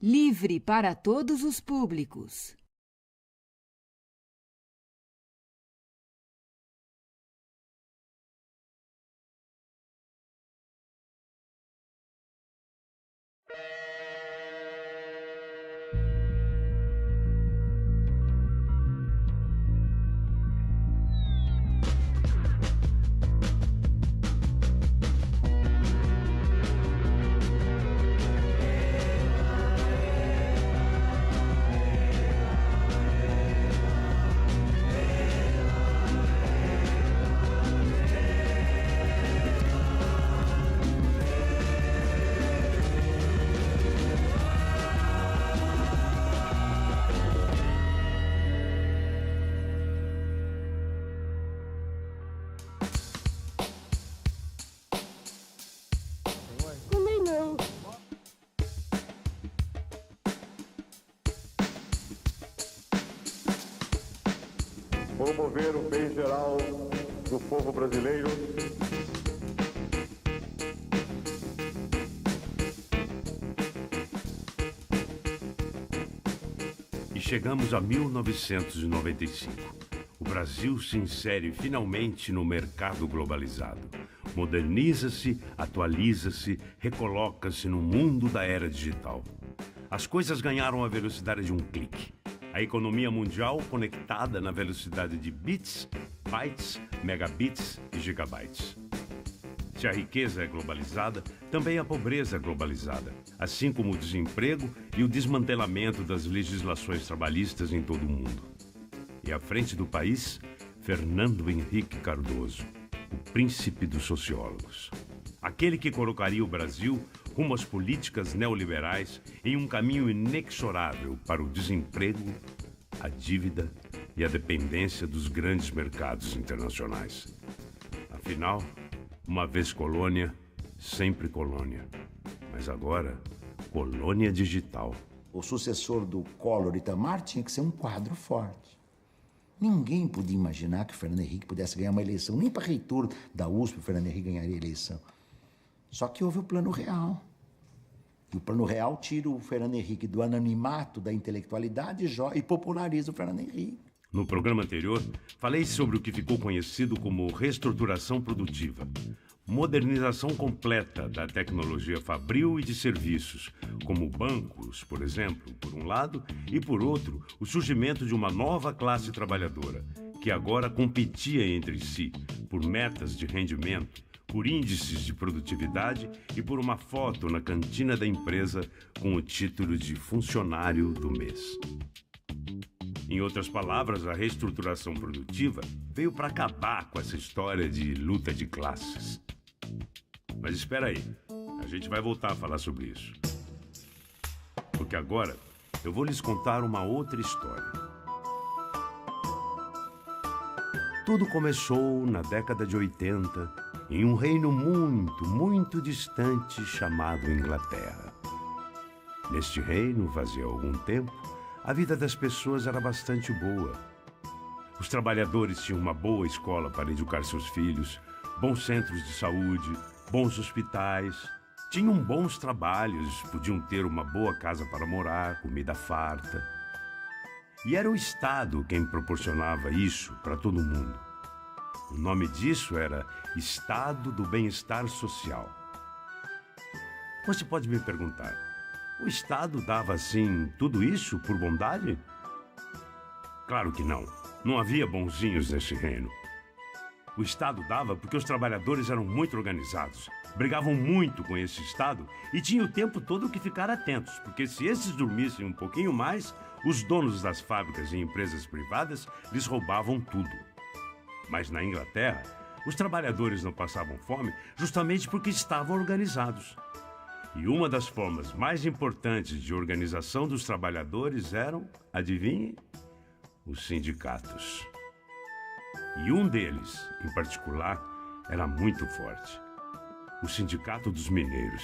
livre para todos os públicos. Promover o bem geral do povo brasileiro. E chegamos a 1995. O Brasil se insere finalmente no mercado globalizado. Moderniza-se, atualiza-se, recoloca-se no mundo da era digital. As coisas ganharam a velocidade de um clique. A economia mundial conectada na velocidade de bits, bytes, megabits e gigabytes. Se a riqueza é globalizada, também a pobreza é globalizada, assim como o desemprego e o desmantelamento das legislações trabalhistas em todo o mundo. E à frente do país, Fernando Henrique Cardoso, o príncipe dos sociólogos. Aquele que colocaria o Brasil rumo às políticas neoliberais em um caminho inexorável para o desemprego, a dívida e a dependência dos grandes mercados internacionais. Afinal, uma vez colônia, sempre colônia. Mas agora, colônia digital. O sucessor do Collor, Itamar, tinha que ser um quadro forte. Ninguém podia imaginar que o Fernando Henrique pudesse ganhar uma eleição. Nem para reitor da USP o Fernando Henrique ganharia a eleição. Só que houve o Plano Real. E o Plano Real tira o Fernando Henrique do anonimato da intelectualidade e populariza o Fernando Henrique. No programa anterior, falei sobre o que ficou conhecido como reestruturação produtiva. Modernização completa da tecnologia fabril e de serviços, como bancos, por exemplo, por um lado, e por outro, o surgimento de uma nova classe trabalhadora, que agora competia entre si por metas de rendimento, por índices de produtividade e por uma foto na cantina da empresa com o título de funcionário do mês. Em outras palavras, a reestruturação produtiva veio para acabar com essa história de luta de classes. Mas espera aí, a gente vai voltar a falar sobre isso. Porque agora eu vou lhes contar uma outra história. Tudo começou na década de 80, em um reino muito, muito distante chamado Inglaterra. Neste reino, fazia algum tempo, a vida das pessoas era bastante boa. Os trabalhadores tinham uma boa escola para educar seus filhos, bons centros de saúde, bons hospitais, tinham bons trabalhos, podiam ter uma boa casa para morar, comida farta. E era o Estado quem proporcionava isso para todo mundo. O nome disso era Estado do Bem-Estar Social. Você pode me perguntar, o Estado dava assim tudo isso por bondade? Claro que não. Não havia bonzinhos nesse reino. O Estado dava porque os trabalhadores eram muito organizados, brigavam muito com esse Estado e tinham o tempo todo que ficar atentos, porque se esses dormissem um pouquinho mais, os donos das fábricas e empresas privadas lhes roubavam tudo. Mas na Inglaterra, os trabalhadores não passavam fome justamente porque estavam organizados. E uma das formas mais importantes de organização dos trabalhadores eram, adivinhem, os sindicatos. E um deles, em particular, era muito forte. O Sindicato dos Mineiros.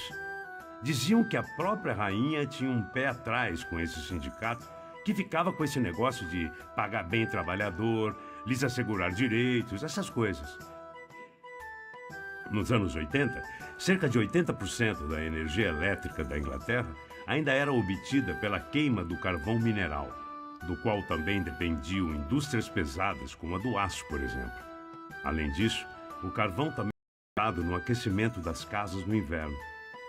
Diziam que a própria rainha tinha um pé atrás com esse sindicato, que ficava com esse negócio de pagar bem trabalhador, lhes assegurar direitos, essas coisas. Nos anos 80, cerca de 80% da energia elétrica da Inglaterra ainda era obtida pela queima do carvão mineral, do qual também dependiam indústrias pesadas como a do aço, por exemplo. Além disso, o carvão também era usado no aquecimento das casas no inverno.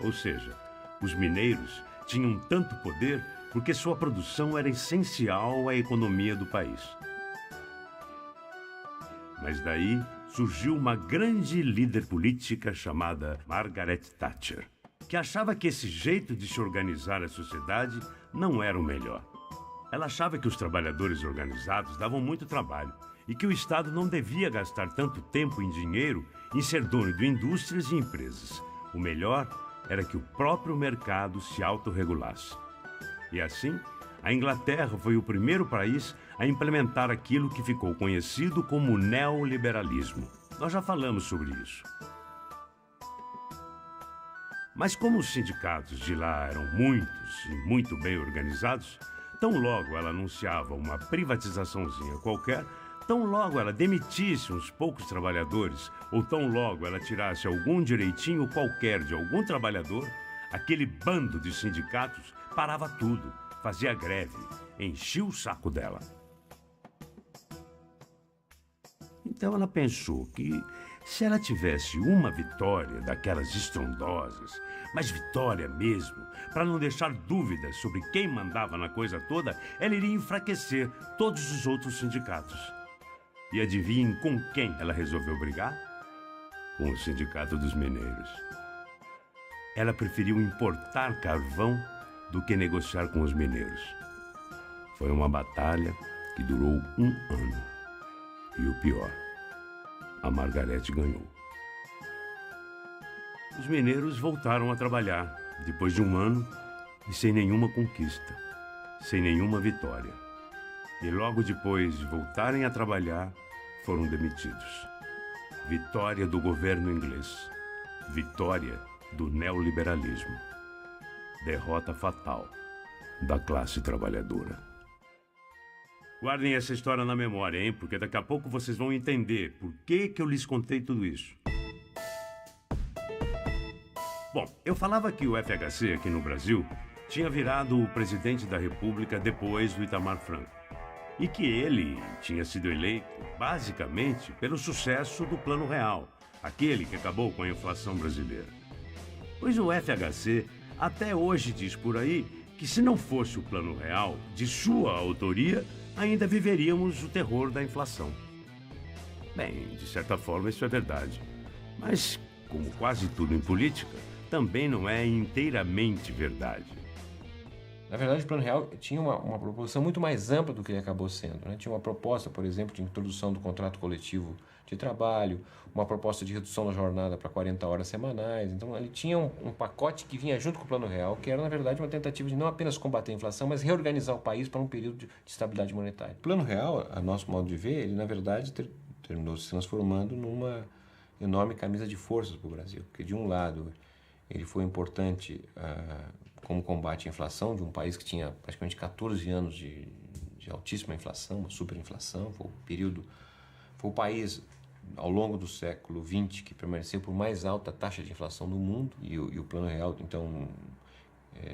Ou seja, os mineiros tinham tanto poder porque sua produção era essencial à economia do país. Mas daí surgiu uma grande líder política chamada Margaret Thatcher, que achava que esse jeito de se organizar a sociedade não era o melhor. Ela achava que os trabalhadores organizados davam muito trabalho e que o Estado não devia gastar tanto tempo e dinheiro em ser dono de indústrias e empresas. O melhor era que o próprio mercado se autorregulasse. E assim, a Inglaterra foi o primeiro país a implementar aquilo que ficou conhecido como neoliberalismo. Nós já falamos sobre isso. Mas como os sindicatos de lá eram muitos e muito bem organizados, tão logo ela anunciava uma privatizaçãozinha qualquer, tão logo ela demitisse uns poucos trabalhadores, ou tão logo ela tirasse algum direitinho qualquer de algum trabalhador, aquele bando de sindicatos parava tudo, fazia greve, enchia o saco dela. Então ela pensou que se ela tivesse uma vitória daquelas estrondosas, mas vitória mesmo, para não deixar dúvidas sobre quem mandava na coisa toda, ela iria enfraquecer todos os outros sindicatos. E adivinhem com quem ela resolveu brigar? Com o Sindicato dos Mineiros. Ela preferiu importar carvão do que negociar com os mineiros. Foi uma batalha que durou 1 ano. E o pior, a Margarete ganhou. Os mineiros voltaram a trabalhar, depois de 1 ano, e sem nenhuma conquista, sem nenhuma vitória. E logo depois de voltarem a trabalhar, foram demitidos. Vitória do governo inglês. Vitória do neoliberalismo. Derrota fatal da classe trabalhadora. Guardem essa história na memória, hein? Porque daqui a pouco vocês vão entender por que eu lhes contei tudo isso. Bom, eu falava que o FHC aqui no Brasil tinha virado o presidente da República depois do Itamar Franco. E que ele tinha sido eleito, basicamente, pelo sucesso do Plano Real, aquele que acabou com a inflação brasileira. Pois o FHC até hoje diz por aí que se não fosse o Plano Real, de sua autoria, ainda viveríamos o terror da inflação. Bem, de certa forma isso é verdade. Mas, como quase tudo em política, também não é inteiramente verdade. Na verdade, o Plano Real tinha uma proposição muito mais ampla do que ele acabou sendo, né? Tinha uma proposta, por exemplo, de introdução do contrato coletivo de trabalho, uma proposta de redução da jornada para 40 horas semanais. Então, ele tinha um pacote que vinha junto com o Plano Real, que era, na verdade, uma tentativa de não apenas combater a inflação, mas reorganizar o país para um período de estabilidade monetária. O Plano Real, a nosso modo de ver, ele, na verdade, terminou se transformando numa enorme camisa de forças para o Brasil. Porque, de um lado, ele foi importante como combate à inflação de um país que tinha praticamente 14 anos de altíssima inflação, uma superinflação. Foi o país, ao longo do século XX, que permaneceu por mais alta taxa de inflação do mundo. E o Plano Real, então,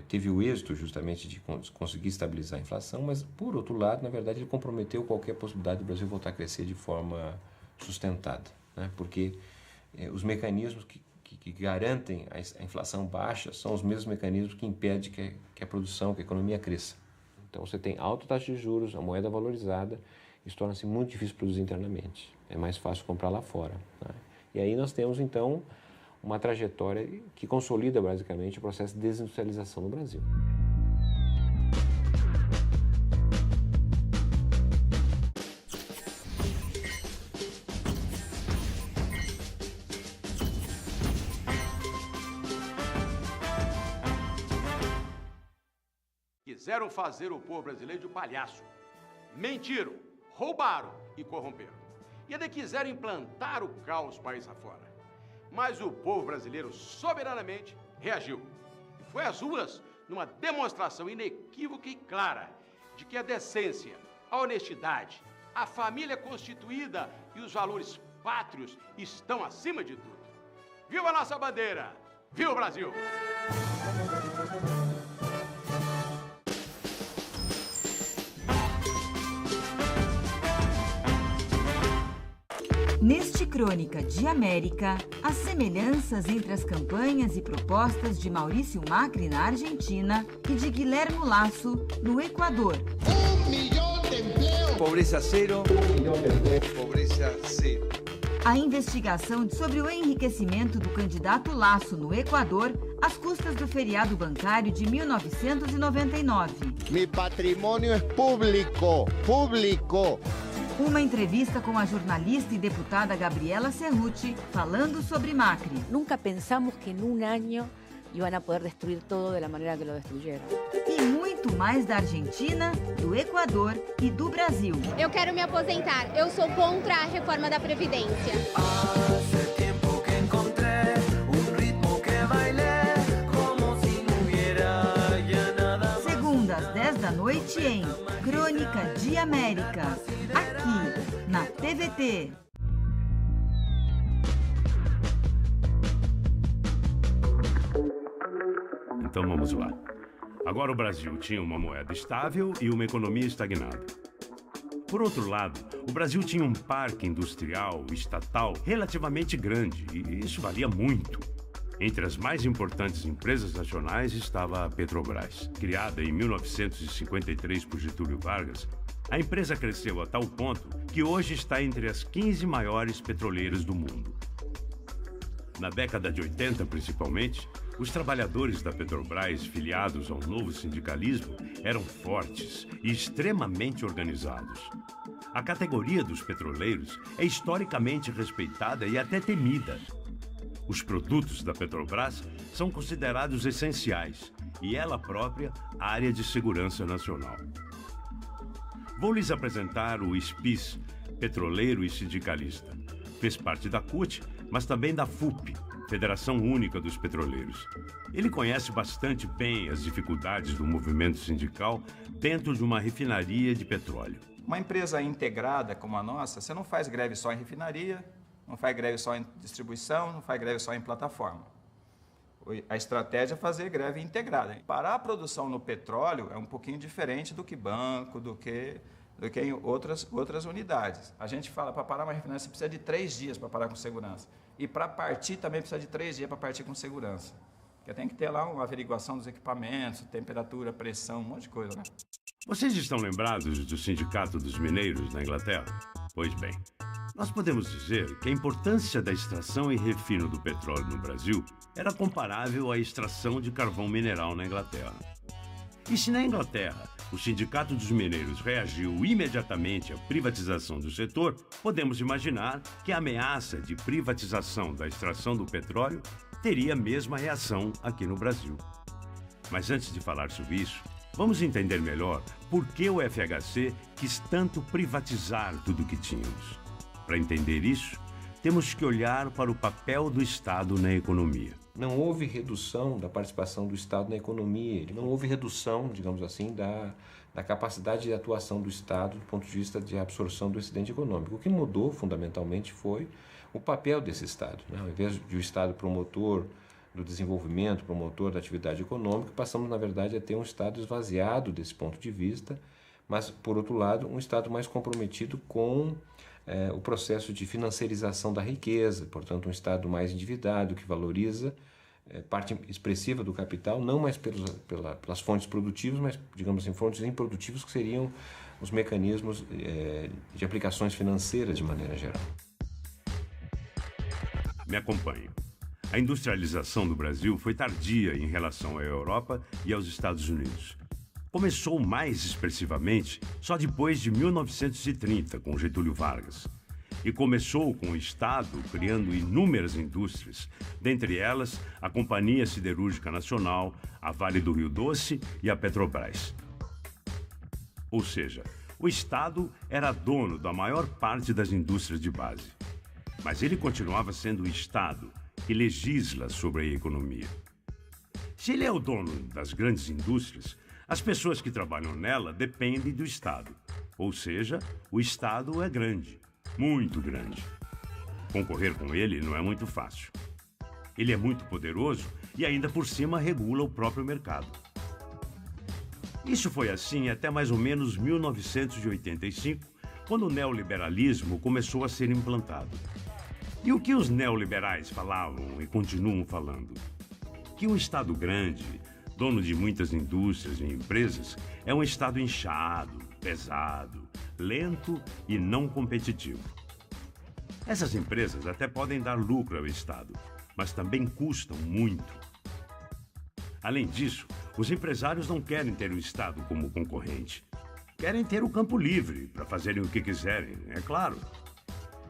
teve o êxito justamente de conseguir estabilizar a inflação, mas, por outro lado, na verdade, ele comprometeu qualquer possibilidade do Brasil voltar a crescer de forma sustentada, né? Porque os mecanismos que garantem a inflação baixa são os mesmos mecanismos que impedem que a produção, que a economia cresça. Então você tem alta taxa de juros, a moeda valorizada, isso torna-se muito difícil produzir internamente. É mais fácil comprar lá fora, né? E aí nós temos então uma trajetória que consolida basicamente o processo de desindustrialização no Brasil. Quiseram fazer o povo brasileiro de palhaço. Mentiram, roubaram e corromperam. E ainda quiseram implantar o caos país afora. Mas o povo brasileiro soberanamente reagiu. E foi às ruas numa demonstração inequívoca e clara de que a decência, a honestidade, a família constituída e os valores pátrios estão acima de tudo. Viva a nossa bandeira! Viva o Brasil! Neste Crônica de América, as semelhanças entre as campanhas e propostas de Maurício Macri na Argentina e de Guillermo Lasso no Equador. 1 millón de empleos. Pobreza cero. 1 millón de empleos. Pobreza cero. A investigação sobre o enriquecimento do candidato Lasso no Equador às custas do feriado bancário de 1999. Mi patrimônio é público. Público. Uma entrevista com a jornalista e deputada Gabriela Cerruti, falando sobre Macri. Nunca pensamos que en un año iban a poder destruir todo de la manera que lo destruyeron. E muito mais da Argentina, do Equador e do Brasil. Eu quero me aposentar. Eu sou contra a reforma da Previdência. Segunda às 10 da noite em Crônica de América, aqui na TVT. Então vamos lá. Agora o Brasil tinha uma moeda estável e uma economia estagnada. Por outro lado, o Brasil tinha um parque industrial estatal relativamente grande e isso valia muito. Entre as mais importantes empresas nacionais estava a Petrobras. Criada em 1953 por Getúlio Vargas, a empresa cresceu a tal ponto que hoje está entre as 15 maiores petroleiras do mundo. Na década de 80, principalmente, os trabalhadores da Petrobras, filiados ao novo sindicalismo, eram fortes e extremamente organizados. A categoria dos petroleiros é historicamente respeitada e até temida. Os produtos da Petrobras são considerados essenciais e ela própria área de segurança nacional. Vou lhes apresentar o SPIS, petroleiro e sindicalista. Fez parte da CUT, mas também da FUP, Federação Única dos Petroleiros. Ele conhece bastante bem as dificuldades do movimento sindical dentro de uma refinaria de petróleo. Uma empresa integrada como a nossa, você não faz greve só em refinaria, não faz greve só em distribuição, não faz greve só em plataforma. A estratégia é fazer greve integrada. Parar a produção no petróleo é um pouquinho diferente do que banco, do que em outras unidades. A gente fala, para parar uma refinaria, você precisa de 3 dias para parar com segurança. E para partir também precisa de 3 dias para partir com segurança. Porque tem que ter lá uma averiguação dos equipamentos, temperatura, pressão, um monte de coisa, né? Vocês estão lembrados do Sindicato dos Mineiros na Inglaterra? Pois bem, nós podemos dizer que a importância da extração e refino do petróleo no Brasil era comparável à extração de carvão mineral na Inglaterra. E se na Inglaterra o Sindicato dos Mineiros reagiu imediatamente à privatização do setor, podemos imaginar que a ameaça de privatização da extração do petróleo teria a mesma reação aqui no Brasil. Mas antes de falar sobre isso, vamos entender melhor por que o FHC quis tanto privatizar tudo o que tínhamos. Para entender isso, temos que olhar para o papel do Estado na economia. Não houve redução da participação do Estado na economia, não houve redução, digamos assim, da capacidade de atuação do Estado do ponto de vista de absorção do excedente econômico. O que mudou, fundamentalmente, foi o papel desse Estado. Ao invés de o Estado promotor do desenvolvimento, promotor da atividade econômica, passamos, na verdade, a ter um Estado esvaziado desse ponto de vista, mas, por outro lado, um Estado mais comprometido com o processo de financiarização da riqueza, portanto, um Estado mais endividado, que valoriza parte expressiva do capital, não mais pelas fontes produtivas, mas, digamos assim, fontes improdutivas, que seriam os mecanismos de aplicações financeiras de maneira geral. Me acompanhe. A industrialização do Brasil foi tardia em relação à Europa e aos Estados Unidos. Começou mais expressivamente só depois de 1930, com Getúlio Vargas. E começou com o Estado criando inúmeras indústrias, dentre elas a Companhia Siderúrgica Nacional, a Vale do Rio Doce e a Petrobras. Ou seja, o Estado era dono da maior parte das indústrias de base. Mas ele continuava sendo o Estado que legisla sobre a economia. Se ele é o dono das grandes indústrias, as pessoas que trabalham nela dependem do Estado. Ou seja, o Estado é grande, muito grande. Concorrer com ele não é muito fácil. Ele é muito poderoso e ainda por cima regula o próprio mercado. Isso foi assim até mais ou menos 1985, quando o neoliberalismo começou a ser implantado. E o que os neoliberais falavam e continuam falando? Que um Estado grande, dono de muitas indústrias e empresas, é um Estado inchado, pesado, lento e não competitivo. Essas empresas até podem dar lucro ao Estado, mas também custam muito. Além disso, os empresários não querem ter o Estado como concorrente. Querem ter o campo livre para fazerem o que quiserem, é claro.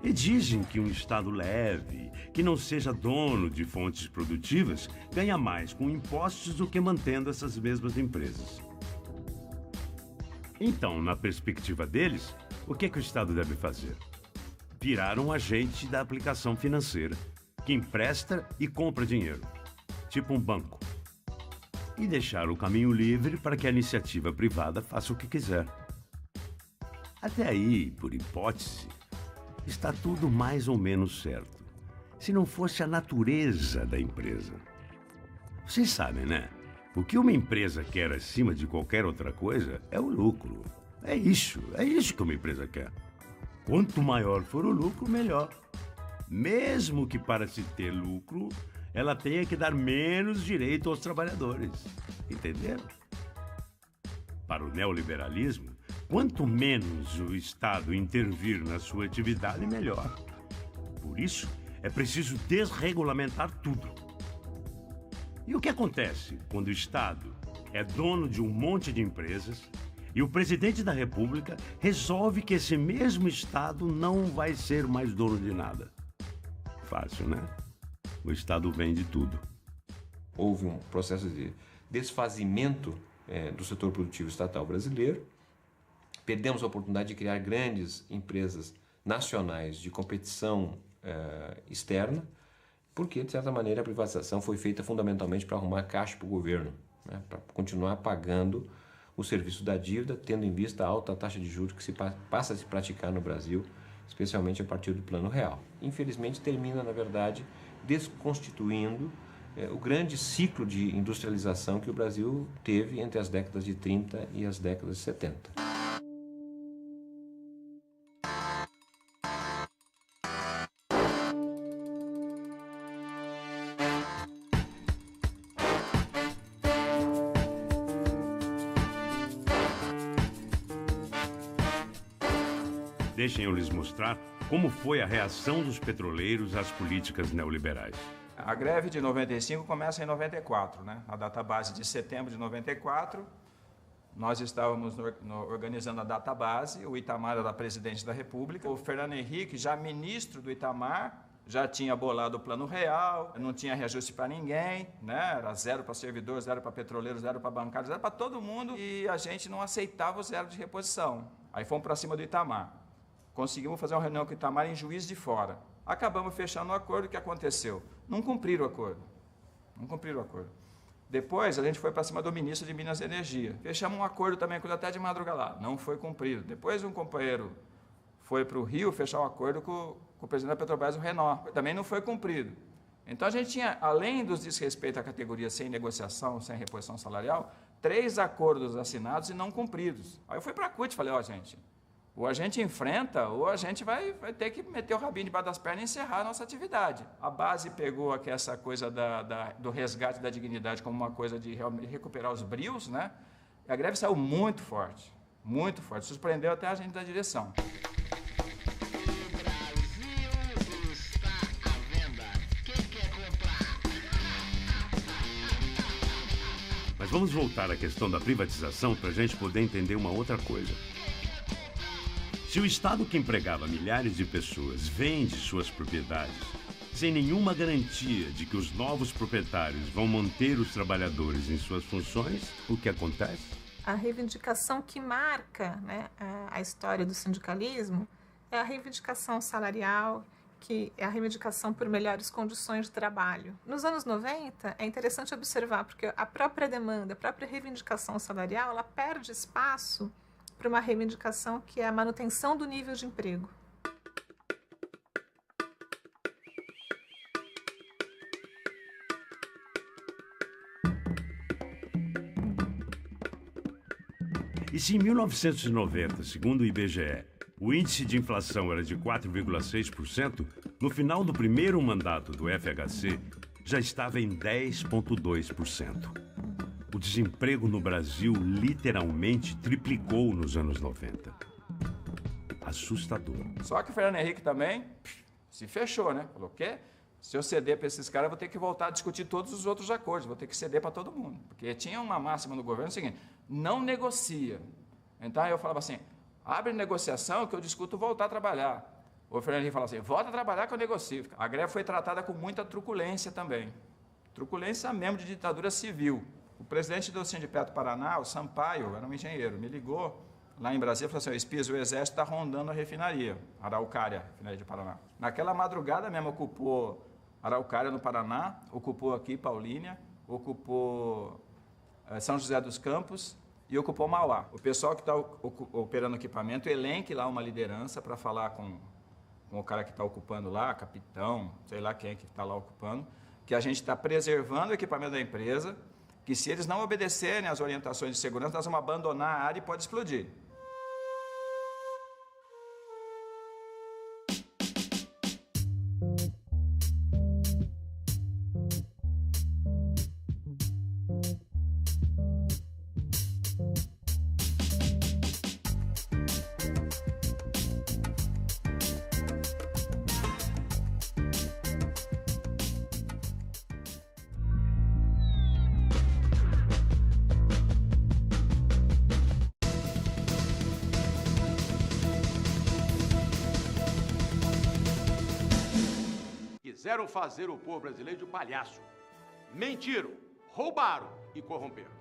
E dizem que um Estado leve, que não seja dono de fontes produtivas, ganha mais com impostos do que mantendo essas mesmas empresas. Então, na perspectiva deles, o que o Estado deve fazer? Virar um agente da aplicação financeira, que empresta e compra dinheiro, tipo um banco. E deixar o caminho livre para que a iniciativa privada faça o que quiser. Até aí, por hipótese, está tudo mais ou menos certo, se não fosse a natureza da empresa. Vocês sabem, né? O que uma empresa quer acima de qualquer outra coisa é o lucro. É isso que uma empresa quer. Quanto maior for o lucro, melhor. Mesmo que para se ter lucro, ela tenha que dar menos direito aos trabalhadores. Entenderam? Para o neoliberalismo, quanto menos o Estado intervir na sua atividade, melhor. Por isso, é preciso desregulamentar tudo. E o que acontece quando o Estado é dono de um monte de empresas e o presidente da República resolve que esse mesmo Estado não vai ser mais dono de nada? Fácil, né? O Estado vende tudo. Houve um processo de desfazimento do setor produtivo estatal brasileiro. Perdemos a oportunidade de criar grandes empresas nacionais de competição externa, porque, de certa maneira, a privatização foi feita fundamentalmente para arrumar caixa para o governo, né, para continuar pagando o serviço da dívida, tendo em vista a alta taxa de juros que passa a se praticar no Brasil, especialmente a partir do Plano Real. Infelizmente, termina, na verdade, desconstituindo o grande ciclo de industrialização que o Brasil teve entre as décadas de 30 e as décadas de 70. Deixem eu lhes mostrar como foi a reação dos petroleiros às políticas neoliberais. A greve de 95 começa em 94, né? A database de setembro de 94, nós estávamos organizando a database, o Itamar era presidente da República, o Fernando Henrique, já ministro do Itamar, já tinha bolado o Plano Real, não tinha reajuste para ninguém, né? Era zero para servidor, zero para petroleiro, zero para bancário, zero para todo mundo, e a gente não aceitava o zero de reposição. Aí fomos para cima do Itamar. Conseguimos fazer uma reunião com o Itamar em Juiz de Fora. Acabamos fechando o acordo, o que aconteceu? Não cumpriram o acordo. Não cumpriram o acordo. Depois, a gente foi para cima do ministro de Minas e Energia. Fechamos um acordo também com ele até de madrugada lá. Não foi cumprido. Depois, um companheiro foi para o Rio fechar um acordo com o presidente da Petrobras, o Renault. Também não foi cumprido. Então, a gente tinha, além dos desrespeitos à categoria sem negociação, sem reposição salarial, 3 acordos assinados e não cumpridos. Aí eu fui para a CUT e falei, gente, ou a gente enfrenta, ou a gente vai ter que meter o rabinho debaixo das pernas e encerrar a nossa atividade. A base pegou aqui essa coisa do resgate da dignidade como uma coisa de recuperar os brios, né? E a greve saiu muito forte, surpreendeu até a gente da direção. Mas vamos voltar à questão da privatização para a gente poder entender uma outra coisa. Se o Estado que empregava milhares de pessoas vende suas propriedades sem nenhuma garantia de que os novos proprietários vão manter os trabalhadores em suas funções, o que acontece? A reivindicação que marca, né, a história do sindicalismo é a reivindicação salarial, que é a reivindicação por melhores condições de trabalho. Nos anos 90, é interessante observar, porque a própria demanda, a própria reivindicação salarial, ela perde espaço para uma reivindicação que é a manutenção do nível de emprego. E se em 1990, segundo o IBGE, o índice de inflação era de 4,6%, no final do primeiro mandato do FHC já estava em 10,2%. O desemprego no Brasil literalmente triplicou nos anos 90. Assustador. Só que o Fernando Henrique também se fechou, né? Falou, o quê? Se eu ceder para esses caras, eu vou ter que voltar a discutir todos os outros acordos, vou ter que ceder para todo mundo. Porque tinha uma máxima no governo, o seguinte, não negocia. Então eu falava assim, abre negociação que eu discuto voltar a trabalhar. O Fernando Henrique falava assim, volta a trabalhar que eu negocio. A greve foi tratada com muita truculência também. Truculência mesmo de ditadura civil. O presidente do Sindicato Paraná, o Sampaio, era um engenheiro, me ligou lá em Brasília e falou assim, Espias, o Exército está rondando a refinaria, Araucária, refinaria de Paraná. Naquela madrugada mesmo ocupou Araucária no Paraná, ocupou aqui Paulínia, ocupou São José dos Campos e ocupou Mauá. O pessoal que está operando equipamento elenque lá uma liderança para falar com o cara que está ocupando lá, capitão, sei lá quem é que está lá ocupando, que a gente está preservando o equipamento da empresa, que se eles não obedecerem às orientações de segurança, nós vamos abandonar a área e pode explodir. Quiseram fazer o povo brasileiro de palhaço. Mentiram, roubaram e corromperam.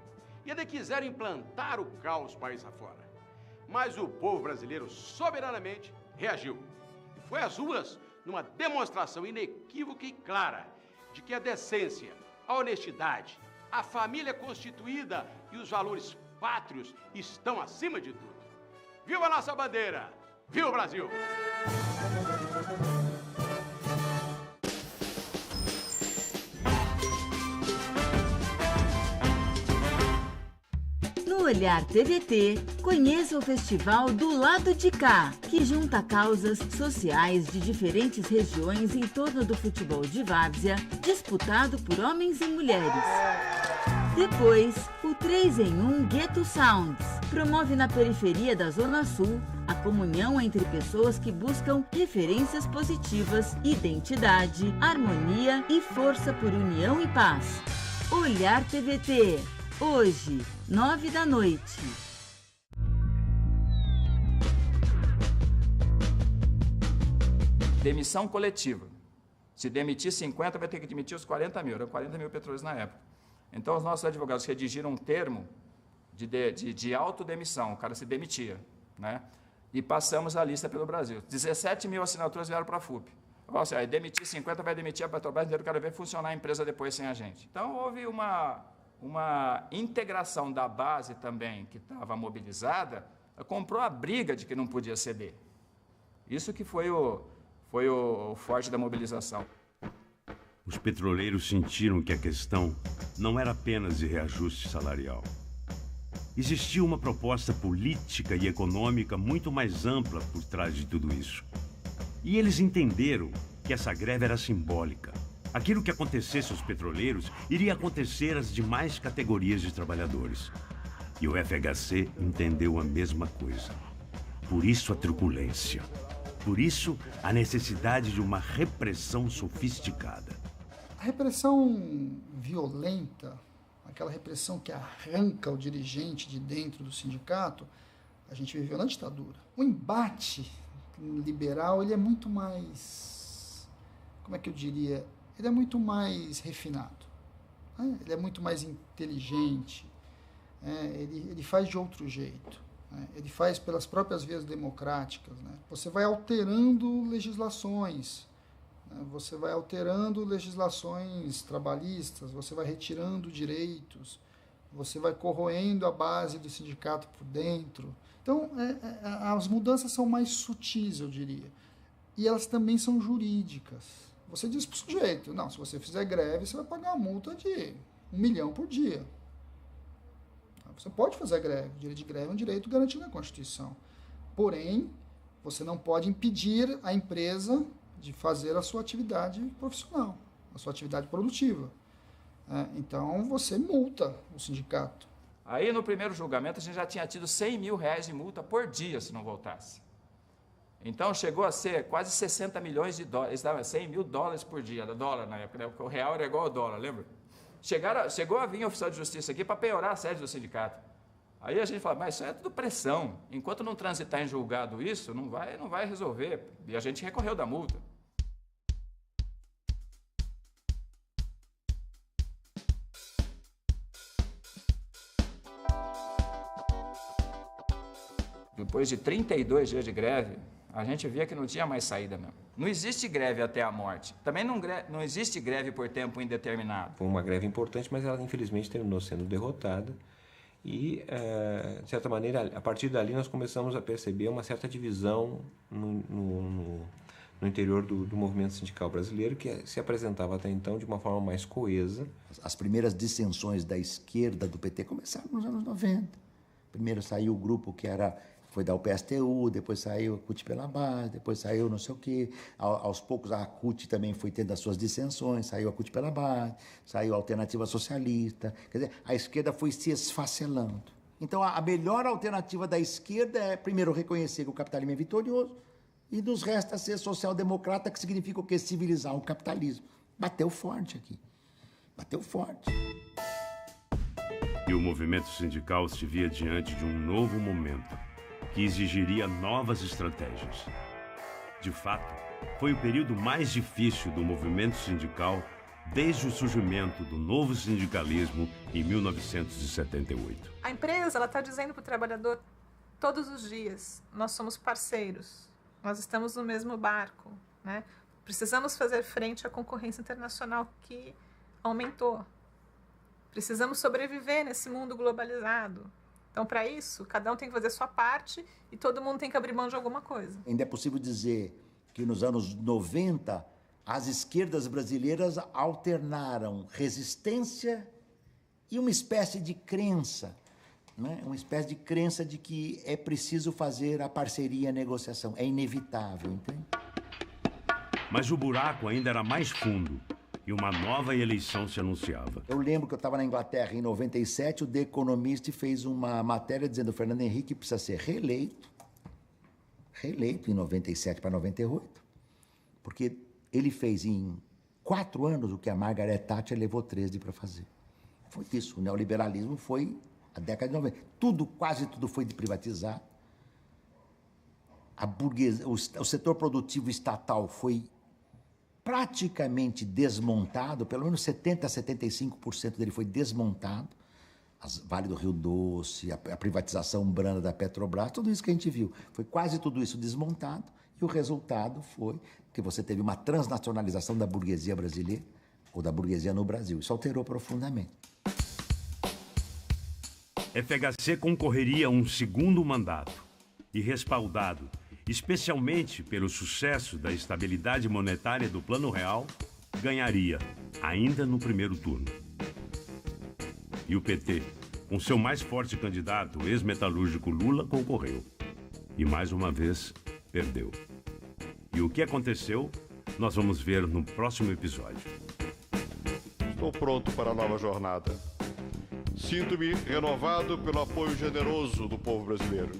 E ainda quiseram implantar o caos país afora. Mas o povo brasileiro soberanamente reagiu. E foi às ruas numa demonstração inequívoca e clara de que a decência, a honestidade, a família constituída e os valores pátrios estão acima de tudo. Viva a nossa bandeira! Viva o Brasil! No Olhar TVT, conheça o Festival Do Lado de Cá, que junta causas sociais de diferentes regiões em torno do futebol de várzea, disputado por homens e mulheres. Depois, o 3 em 1 Ghetto Sounds promove na periferia da Zona Sul a comunhão entre pessoas que buscam referências positivas, identidade, harmonia e força por união e paz. Olhar TVT. Hoje, 21h. Demissão coletiva. Se demitir 50, vai ter que demitir os 40 mil. Eram 40 mil petroleiros na época. Então, os nossos advogados redigiram um termo de autodemissão. O cara se demitia, né? E passamos a lista pelo Brasil. 17 mil assinaturas vieram para a FUP. Ou seja, demitir 50, vai demitir a Petrobras inteira, eu quero ver funcionar a empresa depois sem a gente. Então, houve uma integração da base também, que estava mobilizada, comprou a briga de que não podia ceder. Isso que foi o forte da mobilização. Os petroleiros sentiram que a questão não era apenas de reajuste salarial. Existia uma proposta política e econômica muito mais ampla por trás de tudo isso. E eles entenderam que essa greve era simbólica. Aquilo que acontecesse aos petroleiros iria acontecer às demais categorias de trabalhadores. E o FHC entendeu a mesma coisa. Por isso a truculência. Por isso a necessidade de uma repressão sofisticada. A repressão violenta, aquela repressão que arranca o dirigente de dentro do sindicato, a gente viveu na ditadura. O embate liberal, ele é muito mais, como é que eu diria, ele é muito mais refinado, né? Ele é muito mais inteligente, ele faz de outro jeito, né? Ele faz pelas próprias vias democráticas, né? Você vai alterando legislações, né? Você vai alterando legislações trabalhistas, você vai retirando direitos, você vai corroendo a base do sindicato por dentro. Então, as mudanças são mais sutis, eu diria, e elas também são jurídicas. Você diz para o sujeito, não, se você fizer greve, você vai pagar uma multa de R$1 milhão por dia. Você pode fazer greve, o direito de greve é um direito garantido na Constituição. Porém, você não pode impedir a empresa de fazer a sua atividade profissional, a sua atividade produtiva. Então, você multa o sindicato. Aí, no primeiro julgamento, a gente já tinha tido R$100 mil de multa por dia se não voltasse. Então, chegou a ser quase 60 milhões de dólares, estava $100 mil por dia, dólar na época, né? Porque o real era igual ao dólar, lembra? Chegou a vir oficial de justiça aqui para piorar a sede do sindicato. Aí a gente fala, mas isso é tudo pressão. Enquanto não transitar em julgado isso, não vai resolver. E a gente recorreu da multa. Depois de 32 dias de greve, a gente via que não tinha mais saída mesmo. Não existe greve até a morte. Também não existe greve por tempo indeterminado. Foi uma greve importante, mas ela infelizmente terminou sendo derrotada. E, de certa maneira, a partir dali nós começamos a perceber uma certa divisão no interior do movimento sindical brasileiro, que se apresentava até então de uma forma mais coesa. As primeiras dissensões da esquerda do PT começaram nos anos 90. Primeiro saiu o grupo que foi da UPSTU, depois saiu a CUT pela base, depois saiu não sei o quê. Aos poucos a CUT também foi tendo as suas dissensões, saiu a CUT pela base, saiu a Alternativa Socialista. Quer dizer, a esquerda foi se esfacelando. Então a melhor alternativa da esquerda é, primeiro, reconhecer que o capitalismo é vitorioso e nos resta ser social-democrata, que significa o quê? Civilizar o capitalismo. Bateu forte aqui. Bateu forte. E o movimento sindical se via diante de um novo momento, que exigiria novas estratégias. De fato, foi o período mais difícil do movimento sindical desde o surgimento do novo sindicalismo em 1978. A empresa está dizendo para o trabalhador todos os dias, nós somos parceiros, nós estamos no mesmo barco, né? Precisamos fazer frente à concorrência internacional que aumentou. Precisamos sobreviver nesse mundo globalizado. Então, para isso, cada um tem que fazer a sua parte e todo mundo tem que abrir mão de alguma coisa. Ainda é possível dizer que nos anos 90, as esquerdas brasileiras alternaram resistência e uma espécie de crença, né? Uma espécie de crença de que é preciso fazer a parceria e a negociação. É inevitável, entende? Mas o buraco ainda era mais fundo. E uma nova eleição se anunciava. Eu lembro que eu estava na Inglaterra em 97, o The Economist fez uma matéria dizendo que o Fernando Henrique precisa ser reeleito em 97 para 98, porque ele fez em 4 anos o que a Margaret Thatcher levou 13 para fazer. Foi isso, o neoliberalismo foi a década de 90. Quase tudo foi privatizado. A burguesia, o setor produtivo estatal foi praticamente desmontado, pelo menos 70% a 75% dele foi desmontado. Vale do Rio Doce, a privatização branda da Petrobras, tudo isso que a gente viu. Foi quase tudo isso desmontado e o resultado foi que você teve uma transnacionalização da burguesia brasileira ou da burguesia no Brasil. Isso alterou profundamente. FHC concorreria a um segundo mandato e respaldado especialmente pelo sucesso da estabilidade monetária do Plano Real, ganharia, ainda no primeiro turno. E o PT, com seu mais forte candidato, o ex-metalúrgico Lula, concorreu. E mais uma vez, perdeu. E o que aconteceu, nós vamos ver no próximo episódio. Estou pronto para a nova jornada. Sinto-me renovado pelo apoio generoso do povo brasileiro.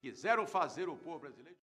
Quiseram fazer o povo brasileiro